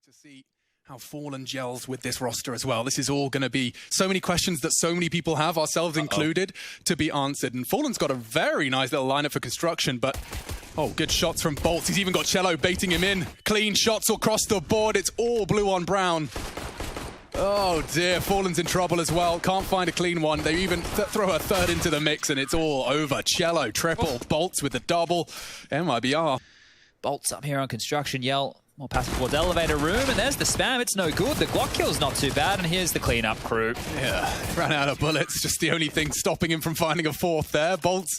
To see how Fallen gels with this roster as well. This is all going to be so many questions that so many people have, ourselves included, to be answered. And Fallen's got a very nice little lineup for construction, but oh, good shots from Bolts. He's even got Cello baiting him in. Clean shots across the board. It's all blue on brown. Oh dear, Fallen's in trouble as well. Can't find a clean one. They even throw a third into the mix and it's all over. Cello, triple, Bolts with the double. MIBR. Bolts up here on construction, Yell. More passing towards elevator room, and there's the spam. It's no good. The Glock kill's not too bad, and here's the cleanup crew. Yeah, ran out of bullets. Just the only thing stopping him from finding a fourth there. Bolts,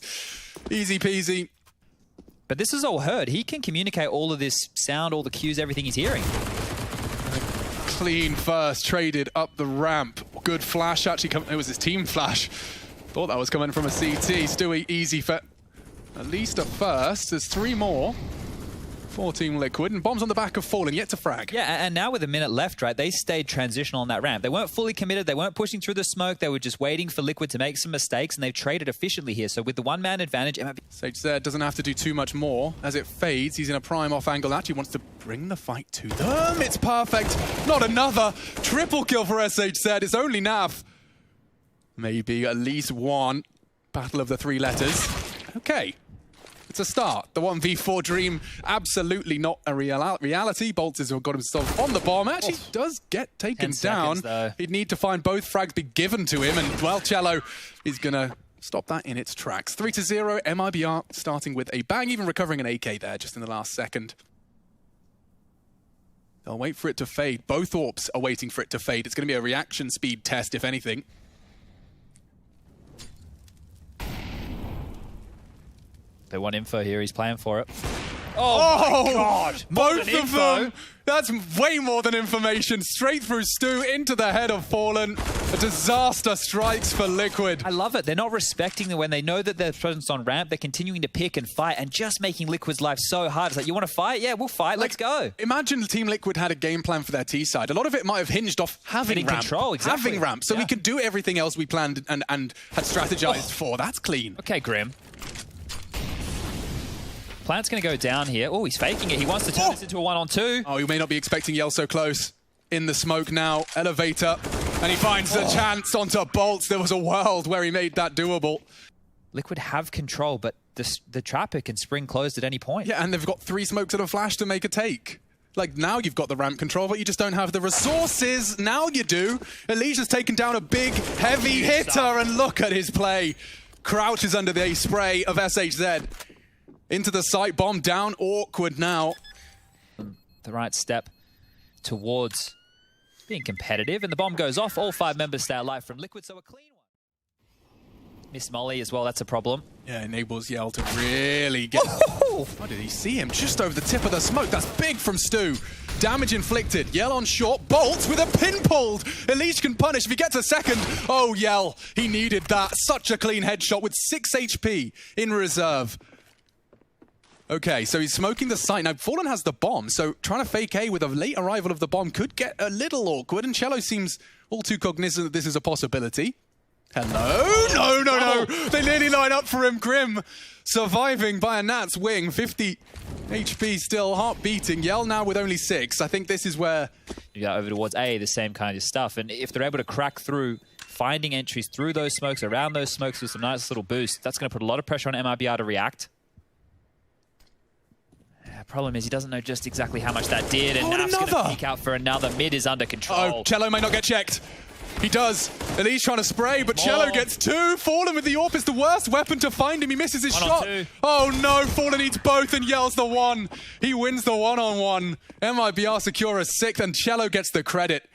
easy peasy. But this is all heard. He can communicate all of this sound, all the cues, everything he's hearing. Clean first, traded up the ramp. Good flash, actually. It was his team flash. Thought that was coming from a CT. Stewie, easy for at least a first. There's 3 more. 4 Team Liquid, and bombs on the back of Fallen, yet to frag. Yeah, and now with a minute left, right, they stayed transitional on that ramp. They weren't fully committed, they weren't pushing through the smoke, they were just waiting for Liquid to make some mistakes, and they've traded efficiently here. So with the one-man advantage, CSGO doesn't have to do too much more. As it fades, he's in a prime off angle. Actually wants to bring the fight to them. It's perfect. Not another. Triple kill for CSGO. It's only Nav. Maybe at least one. Battle of the 3 letters. Okay. It's a start. The 1v4 dream, absolutely not a reality. Bolts has got himself on the bomb. Actually does get taken down. He'd need to find both frags be given to him, and well, Cello is going to stop that in its tracks. 3-0, MIBR starting with a bang, even recovering an AK there just in the last second. They'll wait for it to fade. Both AWPs are waiting for it to fade. It's going to be a reaction speed test, if anything. They want info here, he's playing for it. Oh my God! Both of them! That's way more than information. Straight through Stu, into the head of Fallen. A disaster strikes for Liquid. I love it. They're not respecting them when they know that their presence on ramp. They're continuing to pick and fight and just making Liquid's life so hard. It's like, you want to fight? Yeah, we'll fight. Let's go. Imagine Team Liquid had a game plan for their T side. A lot of it might have hinged off having ramp. Control, exactly. Having ramp. So we can do everything else we planned and had strategized for. That's clean. Okay, Grim. Plant's going to go down here. Oh, he's faking it. He wants to turn this into a 1-on-2. Oh, you may not be expecting Yell so close. In the smoke now, elevator. And he finds the chance onto Bolts. There was a world where he made that doable. Liquid have control, but the trapper can spring closed at any point. Yeah, and they've got 3 smokes and a flash to make a take. Like, now you've got the ramp control, but you just don't have the resources. Now you do. Alicia's taken down a big, heavy hitter, and look at his play. Crouches under the spray of CSGO. Into the site, bomb down, awkward now. The right step towards being competitive, and the bomb goes off. All 5 members stay alive from Liquid, so a clean one. Miss Molly as well, that's a problem. Yeah, enables Yell to really get... Oh! Why did he see him? Just over the tip of the smoke. That's big from Stu. Damage inflicted. Yell on short. Bolts with a pin pulled. Elish can punish if he gets a second. Oh, Yell. He needed that. Such a clean headshot with 6 HP in reserve. Okay, so he's smoking the site. Now, Fallen has the bomb, so trying to fake A with a late arrival of the bomb could get a little awkward, and Cello seems all too cognizant that this is a possibility. Hello? No. They nearly line up for him. Grim surviving by a Nat's wing. 50 HP still, heart beating. Yell now with only 6. I think this is where... You go over towards A, the same kind of stuff, and if they're able to crack through, finding entries through those smokes, around those smokes with some nice little boost, that's going to put a lot of pressure on MIBR to react. Problem is he doesn't know just exactly how much that did, and Naf's going to peek out for another. Mid is under control. Oh, Cello may not get checked. He does. Elise trying to spray, but Cello gets 2. Fallen with the AWP is the worst weapon to find him. He misses his shot. Oh no, Fallen needs both and Yell's the 1. He wins the 1-on-1. MIBR secure a 6th, and Cello gets the credit.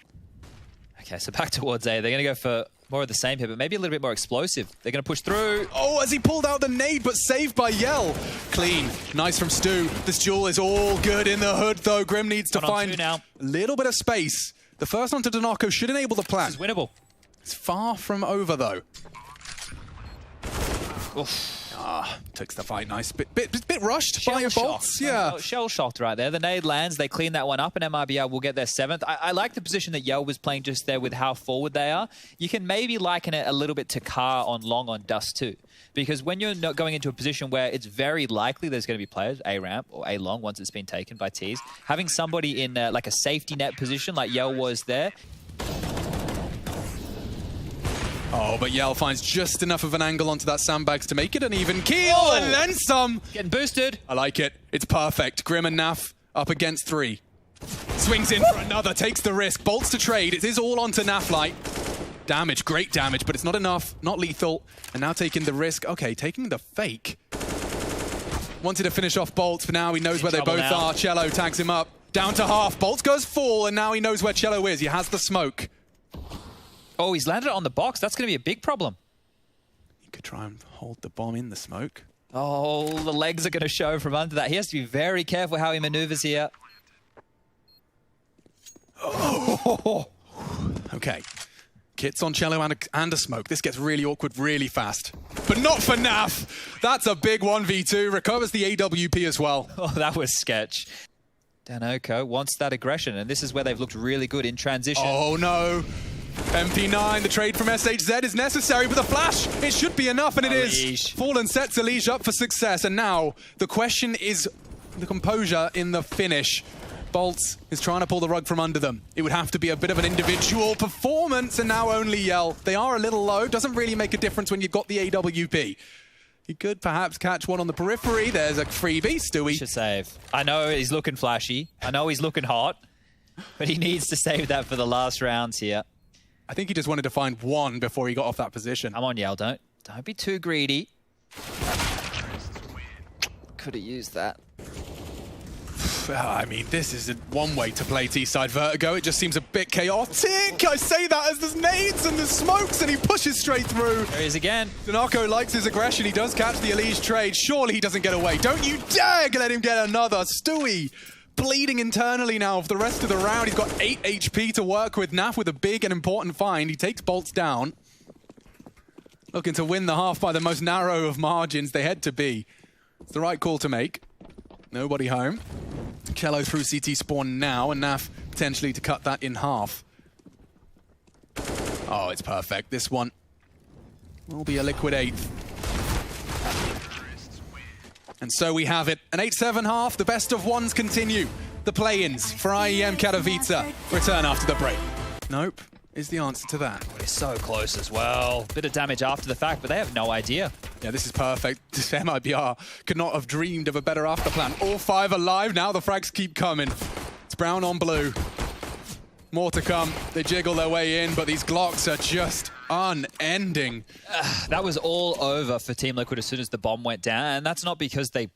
Okay, so back towards A. They're going to go for more of the same here, but maybe a little bit more explosive. They're going to push through. Oh, as he pulled out the nade, but saved by Yell. Clean. Nice from Stu. This duel is all good in the hood, though. Grim needs to find a little bit of space. The first one to Donako should enable the plan. This is winnable. It's far from over, though. Oof. Takes the fight nice. Bit rushed by your bolts. Yeah. Shell shocked right there. The nade lands. They clean that one up, and MIBR will get their 7th. I like the position that Yell was playing just there with how forward they are. You can maybe liken it a little bit to Car on Long on Dust too. Because when you're not going into a position where it's very likely there's going to be players, A ramp or A long, once it's been taken by Tees, having somebody in like a safety net position like Yell was there. Oh, but Yell finds just enough of an angle onto that sandbags to make it an even kill, and then some. Getting boosted. I like it. It's perfect. Grim and Naf up against 3. Swings in for another, takes the risk. Bolts to trade. It is all onto Naflight. Damage, great damage, but it's not enough. Not lethal. And now taking the risk. Okay, taking the fake. Wanted to finish off Bolts, but now he knows where they both are. Cello tags him up. Down to half. Bolts goes full, and now he knows where Cello is. He has the smoke. Oh, he's landed it on the box. That's going to be a big problem. He could try and hold the bomb in the smoke. Oh, the legs are going to show from under that. He has to be very careful how he maneuvers here. Oh. Okay. Kits on Cello and a smoke. This gets really awkward really fast. But not for Naf. That's a big 1v2. Recovers the AWP as well. Oh, that was sketch. Danoko wants that aggression, and this is where they've looked really good in transition. Oh, no. MP9, the trade from SHZ is necessary, but the flash, it should be enough, and it is. Fallen sets Elige up for success, and now the question is the composure in the finish. Bolts is trying to pull the rug from under them. It would have to be a bit of an individual performance, and now only Yell. They are a little low, doesn't really make a difference when you've got the AWP. He could perhaps catch one on the periphery. There's a freebie, Stewie. Should save. I know he's looking flashy. I know he's looking hot, but he needs to save that for the last rounds here. I think he just wanted to find one before he got off that position. Come on, Yell, don't be too greedy. Could have used that. I mean, this is one way to play T-side Vertigo. It just seems a bit chaotic. I say that as there's nades and there's smokes and he pushes straight through. There he is again. Danoko likes his aggression. He does catch the Elige trade. Surely he doesn't get away. Don't you dare let him get another. Stewie bleeding internally now for the rest of the round. He's got 8 HP to work with. Naf with a big and important find. He takes Bolts down. Looking to win the half by the most narrow of margins. They head to B. It's the right call to make. Nobody home. Cello through CT spawn now, and Naf potentially to cut that in half. Oh, it's perfect. This one will be a liquid 8th. And so we have it. An 8-7 half. The best of ones continue. The play-ins for IEM Katowice return after the break. Nope is the answer to that. We're so close as well. Bit of damage after the fact, but they have no idea. Yeah, this is perfect. This MIBR could not have dreamed of a better after plan. All 5 alive. Now the frags keep coming. It's brown on blue. More to come. They jiggle their way in, but these Glocks are just unending. That was all over for Team Liquid as soon as the bomb went down, and that's not because they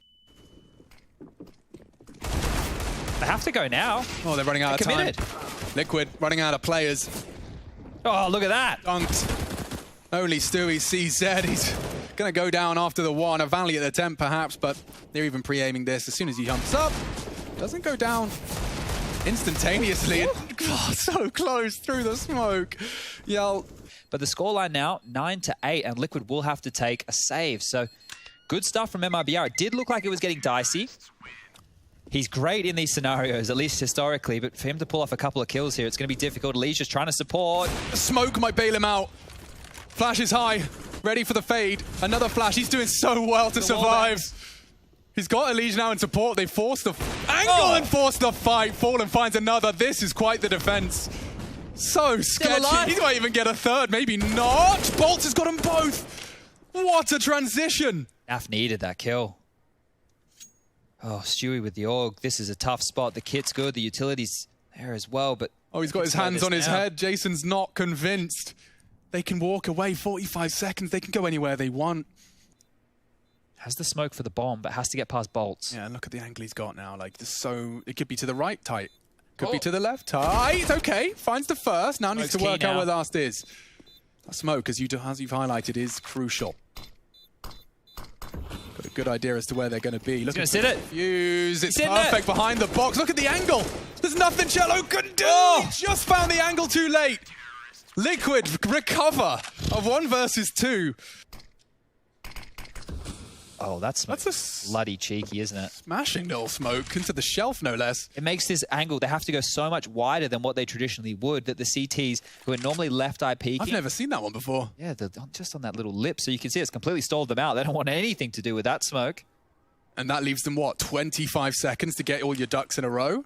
have to go now. Oh, they're running out of time. Liquid running out of players. Oh, look at that. Dunked. Only Stewie CZ. He's going to go down after the 1. A valiant attempt, perhaps, but they're even pre-aiming this. As soon as he jumps up, doesn't go down instantaneously. Oh, so close through the smoke. Yell. But the scoreline now, 9-8, and Liquid will have to take a save. So good stuff from MIBR. It did look like it was getting dicey. He's great in these scenarios, at least historically, but for him to pull off a couple of kills here, it's going to be difficult. Elige just trying to support. Smoke might bail him out. Flash is high, ready for the fade. Another flash. He's doing so well to survive. He's got Elige now in support. They force the angle and force the fight. Fallen finds another. This is quite the defense. So sketchy. He might even get a third, maybe not. Bolts has got them both. What a transition. Naf needed that kill. Oh, Stewie with the AUG. This is a tough spot. The kit's good. The utility's there as well, but... Oh, he's got his hands on his head. Jason's not convinced. They can walk away 45 seconds. They can go anywhere they want. Has the smoke for the bomb, but has to get past Bolts. Yeah, and look at the angle he's got now. Like, just so... It could be to the right tight. Could be to the left tight. Okay, finds the first. Now needs to work out where last is. That smoke, as you've highlighted, is crucial. Got a good idea as to where they're going to be. He's going to sit it. Fuse. It's perfect behind the box. Look at the angle. There's nothing Cello can do. Oh. He just found the angle too late. Liquid recover of 1 versus 2. Oh, that's bloody cheeky, isn't it? Smashing little smoke into the shelf, no less. It makes this angle, they have to go so much wider than what they traditionally would, that the CTs, who are normally left eye peeking... I've never seen that one before. Yeah, they're just on that little lip, so you can see it's completely stalled them out. They don't want anything to do with that smoke. And that leaves them, what, 25 seconds to get all your ducks in a row?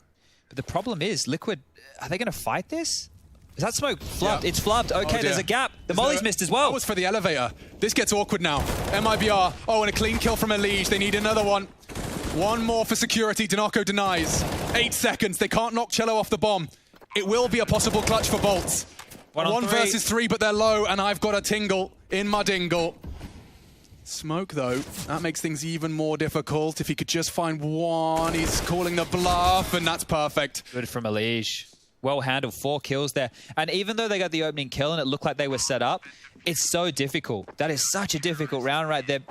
But the problem is, Liquid, are they going to fight this? Is that smoke flubbed? Yeah. It's flubbed. Okay, there's a gap. The molly's missed as well. That was for the elevator. This gets awkward now. MIBR. Oh, and a clean kill from Elige. They need another one. One more for security. Dinoco denies. 8 seconds. They can't knock Cello off the bomb. It will be a possible clutch for Bolts. One versus 3, but they're low, and I've got a tingle in my dingle. Smoke, though, that makes things even more difficult. If he could just find one, he's calling the bluff, and that's perfect. Good from Elige. Well handled, 4 kills there. And even though they got the opening kill and it looked like they were set up, it's so difficult. That is such a difficult round right there.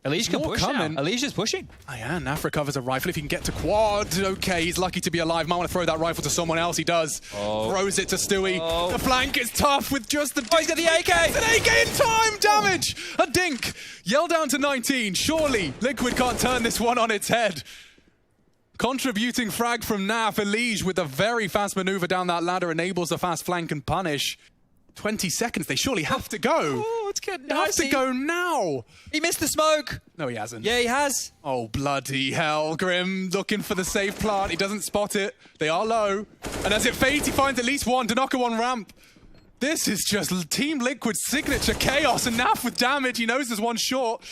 Elige can push now. Elige is pushing. Oh yeah, Naf recovers a rifle if he can get to quad. Okay, he's lucky to be alive. Might want to throw that rifle to someone else. He does. Throws it to Stewie. The flank is tough with just the... Oh, he's got the AK! It's an AK in time! Damage! A dink! Yell down to 19. Surely Liquid can't turn this one on its head. Contributing frag from Naf. Elige with a very fast maneuver down that ladder enables a fast flank and punish. 20 seconds. They surely have to go. Oh, it's getting They have to go now. He missed the smoke. No, he hasn't. Yeah, he has. Oh, bloody hell. Grim looking for the safe plant. He doesn't spot it. They are low. And as it fades, he finds at least one. Dinoco on ramp. This is just Team Liquid's signature chaos. And Naf with damage. He knows there's one short.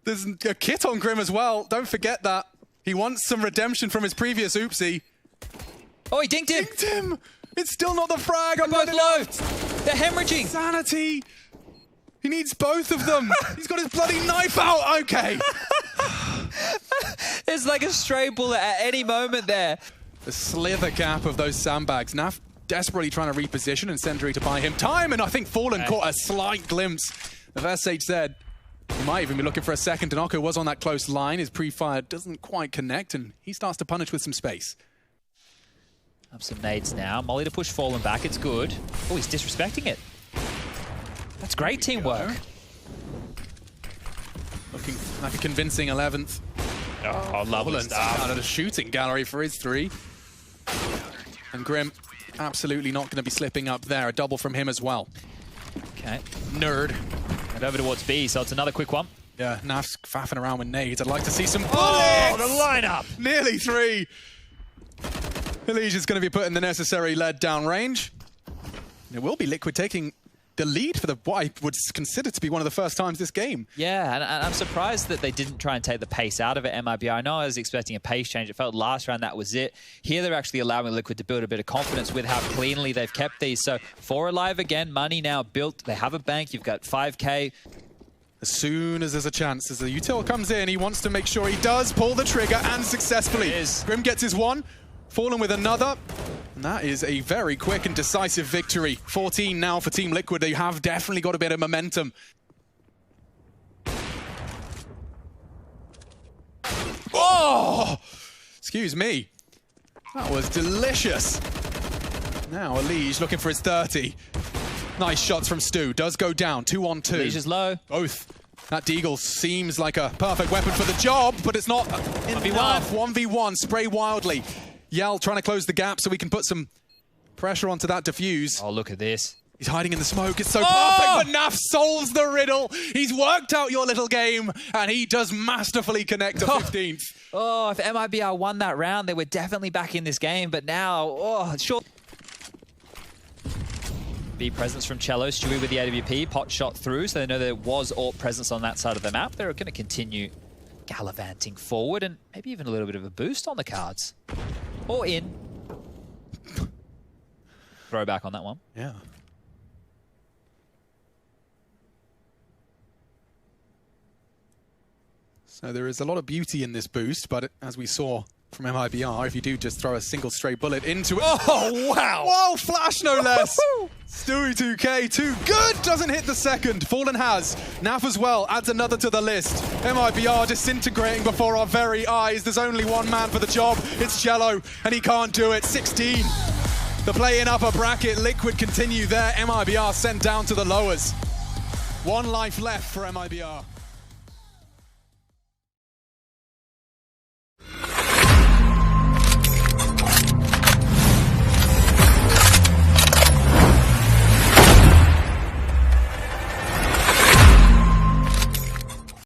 There's a kit on Grim as well. Don't forget that. He wants some redemption from his previous oopsie. Oh, he dinked him. Dinked him. It's still not the frag. They're both low. They're hemorrhaging. Sanity. He needs both of them. He's got his bloody knife out. Okay. It's like a stray bullet at any moment there. The slither gap of those sandbags. Naf desperately trying to reposition and Sentry to buy him time. And I think Fallen caught a slight glimpse of SHZ. He might even be looking for a second. Dinoco was on that close line. His pre-fire doesn't quite connect, and he starts to punish with some space. Up some nades now. Molly to push Fallen back. It's good. Oh, he's disrespecting it. That's great teamwork. Looking like a convincing 11th. Oh, lovely stuff. Out of the shooting gallery for his 3. And Grim absolutely not going to be slipping up there. A double from him as well. Okay. Nerd. And over towards B, so it's another quick one. Yeah, Naf's faffing around with nades. I'd like to see some bullets! Oh, the lineup! Nearly 3. Elige is going to be put in the necessary lead down range. It will be Liquid taking the lead for what I would consider to be one of the first times this game. Yeah, and I'm surprised that they didn't try and take the pace out of it, MIBR. I know I was expecting a pace change. It felt last round that was it. Here they're actually allowing Liquid to build a bit of confidence with how cleanly they've kept these. So 4 alive again, money now built. They have a bank. You've got 5K. As soon as there's a chance, as the util comes in, he wants to make sure he does pull the trigger and successfully. Grim gets his 1. Fallen with another. And that is a very quick and decisive victory. 14 now for Team Liquid. They have definitely got a bit of momentum. Oh! Excuse me. That was delicious. Now Elige looking for his 30. Nice shots from Stu. Does go down. 2 on 2. Elige is low. Both. That Deagle seems like a perfect weapon for the job, but it's not enough. 1v1. Spray wildly. Yell trying to close the gap so we can put some pressure onto that defuse. Oh, look at this. He's hiding in the smoke. It's so perfect, but Naf solves the riddle. He's worked out your little game, and he does masterfully connect to 15th. Oh, if MIBR won that round, they were definitely back in this game, but now, sure. B presence from Cello, Stewie with the AWP, pot shot through, so they know there was AWP presence on that side of the map. They're going to continue gallivanting forward, and maybe even a little bit of a boost on the cards. Or in. Throwback on that one. Yeah. So there is a lot of beauty in this boost, but as we saw from MIBR, if you do just throw a single stray bullet into it... Oh, wow! Wow, flash no less! Stewie 2K, too good! Doesn't hit the second. Fallen has. Naf as well, adds another to the list. MIBR disintegrating before our very eyes. There's only one man for the job. It's Cello, and he can't do it. 16. The play-in upper bracket. Liquid continue there. MIBR sent down to the lowers. 1 life left for MIBR.